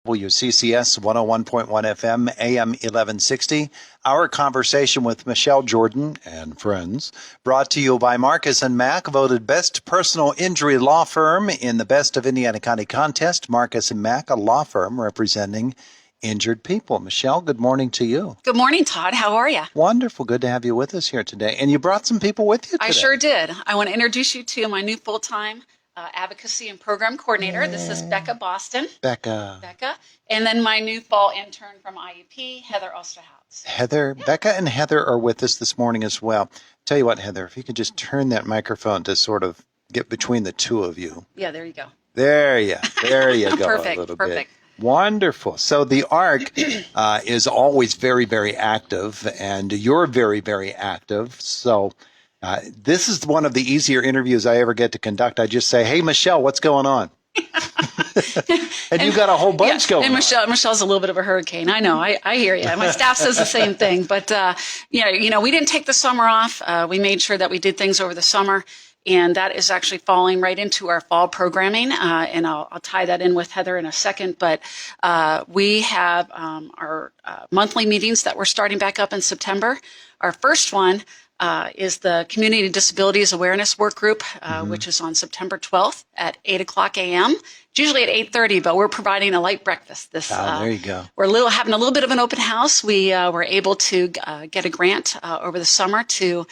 WCCS 101.1 FM, AM 1160. Our conversation with Michelle Jordan and friends, brought to you by Marcus and Mack, voted best personal injury law firm in the Best of Indiana County contest. Marcus and Mack, a law firm representing injured people. Michelle, good morning to you. Good morning, Todd. How are you? Wonderful. Good to have you with us here today. And you brought some people with you today. I sure did. I want to introduce you to my new full-time advocacy and program coordinator. This is Becca Boston. Becca. And then my new fall intern from IUP, Heather Osterhoutz. Becca and Heather are with us this morning as well. Tell you what, Heather, if you could just turn that microphone to sort of get between the two of you. Yeah, there you go. There you go. Perfect. A little bit. Wonderful. So the ARC is always very, very active, and you're very, very active. So this is one of the easier interviews I ever get to conduct. I just say, hey, Michelle, what's going on? and you've got a whole bunch going and on. Michelle's a little bit of a hurricane. I know. I hear you. My staff says the same thing. But, we didn't take the summer off. We made sure that we did things over the summer. And that is actually falling right into our fall programming. And I'll tie that in with Heather in a second. But we have our monthly meetings that we're starting back up in September. Our first one is the Community Disabilities Awareness Work Group, which is on September 12th at 8 o'clock a.m. It's usually at 8:30, but we're providing a light breakfast. There you go. We're having a little bit of an open house. We were able to get a grant over the summer to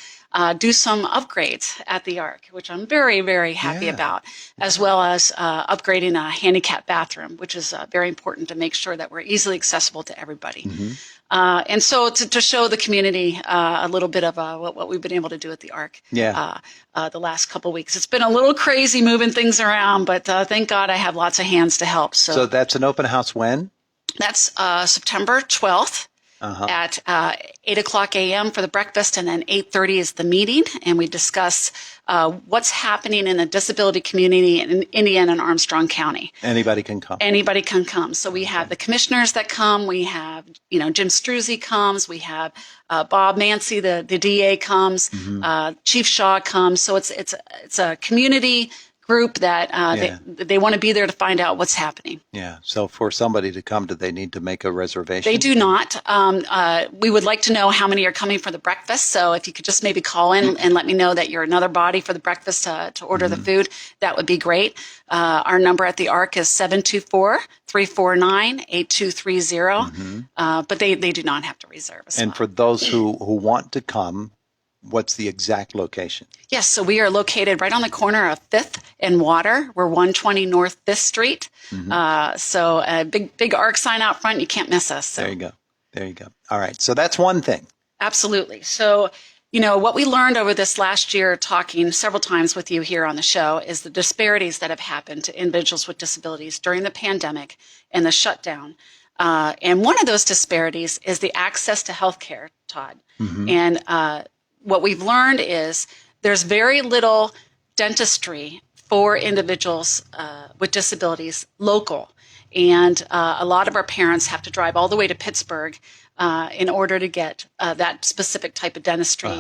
do some upgrades at the ARC, which I'm very, very happy about, as well as upgrading a handicap bathroom, which is very important to make sure that we're easily accessible to everybody. And so to show the community a little bit of what we've been able to do at the ARC the last couple of weeks. It's been a little crazy moving things around, but thank God I have lots of hands to help. So that's an open house when? That's September 12th. At 8 o'clock a.m. for the breakfast, and then 8:30 is the meeting, and we discuss what's happening in the disability community in Indiana and Armstrong County. Anybody can come. Anybody can come. So we have the commissioners that come. We have, Jim Struzzi comes. We have Bob Mancy, the DA comes. Chief Shaw comes. So it's a community group that they want to be there to find out what's happening. Yeah. So for somebody to come, do they need to make a reservation? They do not. We would like to know how many are coming for the breakfast. So if you could just maybe call in and let me know that you're another body for the breakfast to order the food, that would be great. Our number at the ARC is 724-349-8230. But they do not have to reserve. And for those who want to come, what's the exact location? Yes, so we are located right on the corner of 5th and Water. We're 120 North 5th Street. So a big ARC sign out front. You can't miss us. So. There you go. All right. So that's one thing. Absolutely. So, what we learned over this last year, talking several times with you here on the show, is the disparities that have happened to individuals with disabilities during the pandemic and the shutdown. And one of those disparities is the access to health care, Todd. And what we've learned is there's very little dentistry for individuals with disabilities local. And a lot of our parents have to drive all the way to Pittsburgh in order to get that specific type of dentistry.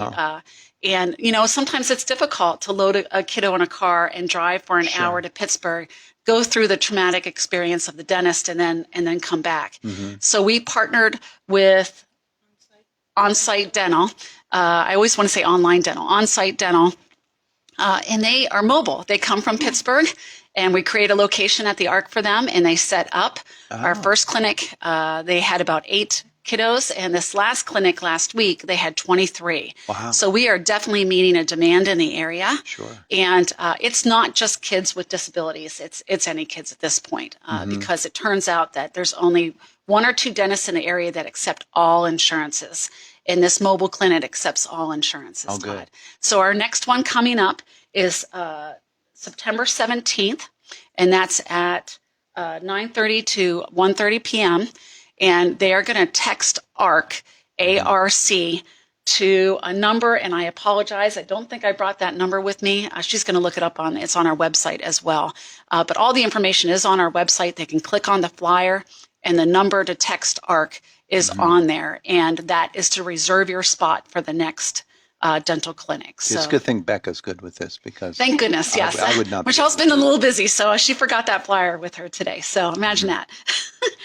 And, sometimes it's difficult to load a kiddo in a car and drive for an hour to Pittsburgh, go through the traumatic experience of the dentist, and then come back. So we partnered with On-Site Dental. I always want to say online dental, On-Site Dental. And they are mobile. They come from Pittsburgh, and we create a location at the ARC for them, and they set up. Our first clinic, they had about 8 kiddos, and this last clinic last week, they had 23. Wow. So we are definitely meeting a demand in the area. Sure. And it's not just kids with disabilities. It's any kids at this point, because it turns out that there's only 1 or 2 dentists in the area that accept all insurances. And this mobile clinic accepts all insurances. Oh, good. So our next one coming up is September 17th, and that's at 9:30 to 1:30 p.m. And they are going to text ARC, A-R-C, to a number, and I apologize, I don't think I brought that number with me. She's going to look it up it's on our website as well. But all the information is on our website. They can click on the flyer, and the number to text ARC is on there, and that is to reserve your spot for the next dental clinic. So It's a good thing Becca's good with this because thank goodness, yes. I would not. Michelle's been a little busy, so she forgot that flyer with her today. So imagine that.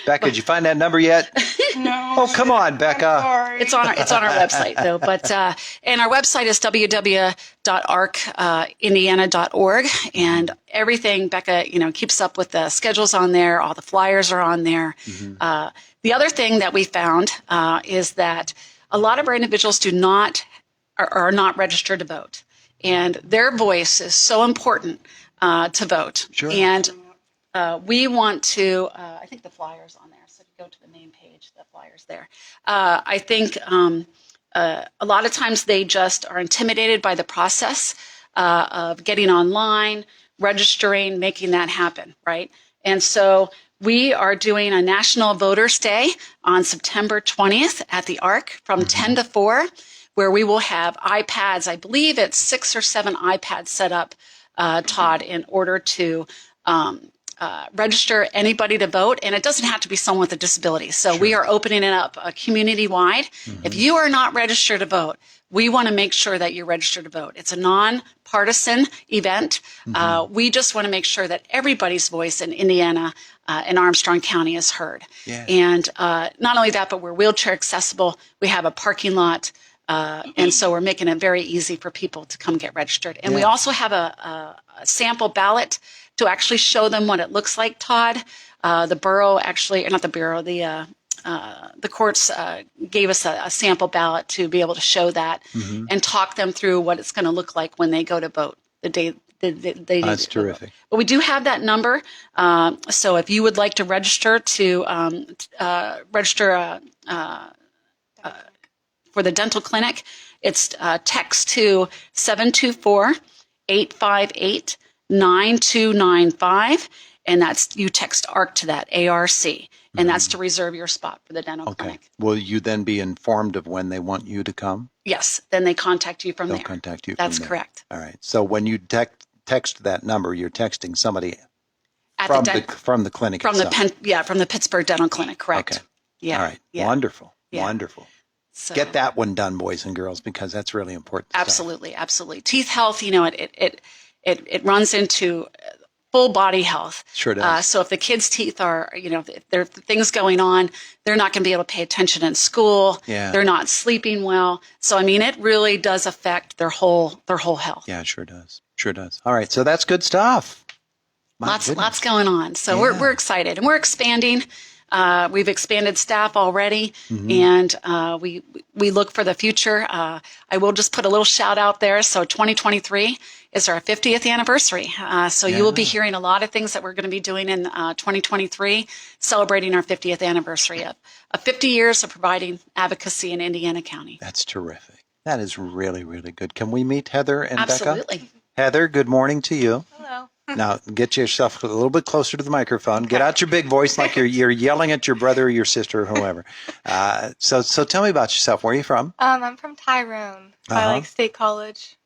Becca, did you find that number yet? No. Oh, come on, Becca. I'm sorry. It's on our website though, but and our website is www.arcindiana.org, and everything Becca keeps up with the schedules on there. All the flyers are on there. The other thing that we found is that a lot of our individuals are not registered to vote, and their voice is so important to vote. Sure. And we want to. I think the flyer's on there. So if you go to the main page, the flyer's there. I think a lot of times they just are intimidated by the process of getting online, registering, making that happen, right? And so we are doing a National Voters Day on September 20th at the Arc from 10 to 4, where we will have iPads. I believe it's 6 or 7 iPads set up, Todd, in order to register anybody to vote. And it doesn't have to be someone with a disability. So we are opening it up community-wide. If you are not registered to vote, we want to make sure that you're registered to vote. It's a nonpartisan event. We just want to make sure that everybody's voice in Indiana and Armstrong County is heard. Yeah. And not only that, but we're wheelchair accessible. We have a parking lot. And so we're making it very easy for people to come get registered. And we also have a sample ballot to actually show them what it looks like, Todd. The borough actually, or not the bureau, the courts gave us a sample ballot to be able to show that and talk them through what it's going to look like when they go to vote the day. That's terrific. But we do have that number. So if you would like to register for the dental clinic, it's text to 724-858-9295. And that's, you text ARC to that, ARC. And that's to reserve your spot for the dental clinic. Will you then be informed of when they want you to come? Yes. Then they contact you from there. They'll contact you That's from there. correct. All right. So when you text that number, you're texting somebody At from the the clinic from itself. From the Pittsburgh Dental Clinic, correct. Okay. Yeah. All right. Yeah. Wonderful. Yeah. Wonderful. So, Get that one done, boys and girls, because that's really important stuff. absolutely, absolutely. Teeth health, it runs into full body health. Sure does. So if the kids' teeth are, if there are things going on, they're not going to be able to pay attention in school. Yeah. They're not sleeping well. So it really does affect their whole health. Yeah, it sure does. Sure does. All right. So that's good stuff. Lots going on. So Yeah. we're excited, and we're expanding. We've expanded staff already, and we look for the future. I will just put a little shout out there. So 2023 is our 50th anniversary. So you will be hearing a lot of things that we're going to be doing in 2023, celebrating our 50th anniversary of 50 years of providing advocacy in Indiana County. That's terrific. That is really, really good. Can we meet Heather and Becca? Absolutely. Heather, good morning to you. Hello. Now, get yourself a little bit closer to the microphone. Get out your big voice like you're yelling at your brother or your sister or whoever. So tell me about yourself. Where are you from? I'm from Tyrone. I like State College.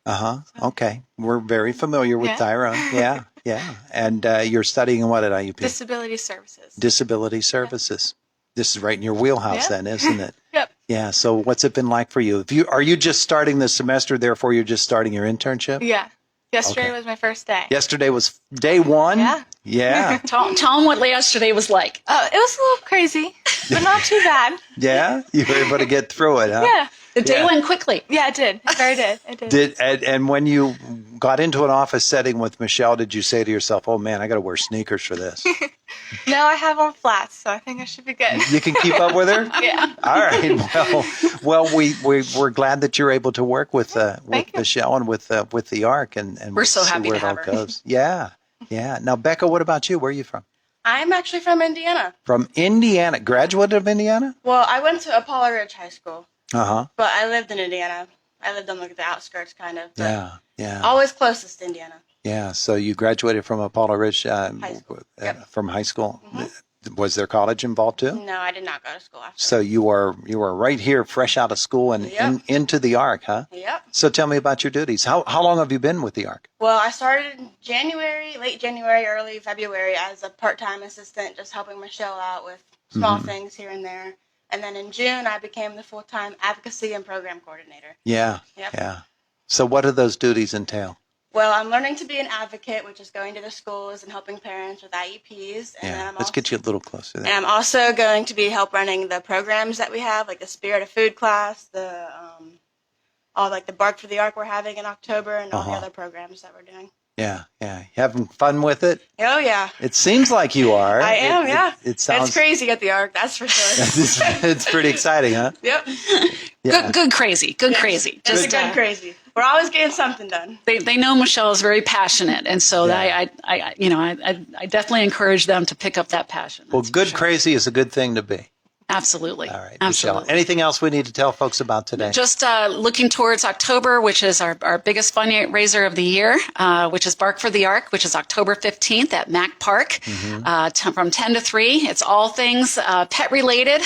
Okay. We're very familiar with Yeah. Tyrone. Yeah. And you're studying what at IUP? Disability Services. Disability Services. This is right in your wheelhouse Yeah. then, isn't it? Yep. Yeah. So what's it been like for you? Are you just starting the semester, therefore you're just starting your internship? Yeah. Yesterday Okay. was my first day. Yesterday was day one? Yeah. Yeah. Tell them what yesterday was like. It was a little crazy, but not too bad. Yeah? You were able to get through it, huh? Yeah. The day Yeah. went quickly. Yeah, it did. It very did. It did. And when you got into an office setting with Michelle, did you say to yourself, "Oh man, I got to wear sneakers for this"? No, I have on flats, so I think I should be good. You can keep up with her. Yeah. All right. Well, we're glad that you're able to work with Thank you. Michelle and with the ARC, and We're we'll so see happy where to it have all her. goes. Yeah. Now, Becca, what about you? Where are you from? I'm actually from Indiana. From Indiana. Graduate of Indiana? Well, I went to Apollo Ridge High School, Uh-huh. but I lived in Indiana. I lived on the outskirts, kind of. But Yeah. Always closest to Indiana. Yeah. So you graduated from Apollo Ridge school. Yep. from high school. Was there college involved too? No, I did not go to school after. So you were right here, fresh out of school, and Yep. into the ARC, huh? Yep. So tell me about your duties. How long have you been with the ARC? Well, I started in late January, early February as a part-time assistant, just helping Michelle out with small things here and there. And then in June, I became the full-time advocacy and program coordinator. Yeah. Yep. Yeah. So what do those duties entail? Well, I'm learning to be an advocate, which is going to the schools and helping parents with IEPs. And then Let's get you a little closer And there. I'm also going to be running the programs that we have, like the Spirit of Food class, the all like the Bark for the Ark we're having in October, and all the other programs that we're doing. Yeah. Yeah. You having fun with it? Oh yeah, It seems like you are. I am. Yeah, It sounds it's crazy at the Ark, that's for sure. it's pretty exciting, huh? Yep, Yeah. Good crazy. Good crazy. it's Just, a good crazy. We're always getting something done. they know Michelle is very passionate, and so I definitely encourage them to pick up that passion. Well, That's for good sure. crazy is a good thing to be. Absolutely. All right, Absolutely. Michelle. Anything else we need to tell folks about today? Just looking towards October, which is our biggest fundraiser of the year, which is Bark for the Ark, which is October 15th at Mack Park from 10 to 3. It's all things pet related.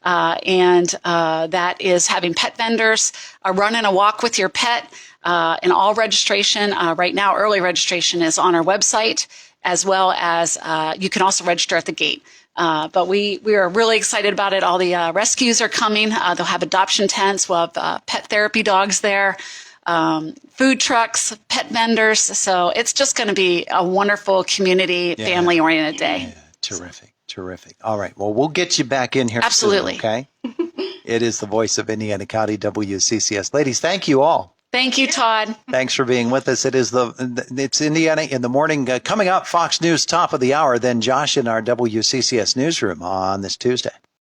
And that is having pet vendors, a run and a walk with your pet, and all registration. Right now, early registration is on our website, as well as you can also register at the gate. But we are really excited about it. All the rescues are coming. They'll have adoption tents. We'll have pet therapy dogs there, food trucks, pet vendors. So it's just going to be a wonderful community, family-oriented day. Yeah, terrific. Terrific. All right. Well, we'll get you back in here Absolutely. soon, okay? It is the voice of Indiana County WCCS. Ladies, thank you all. Thank you, Todd. Thanks for being with us. It's Indiana in the morning. Coming up, Fox News top of the hour. Then Josh in our WCCS newsroom on this Tuesday.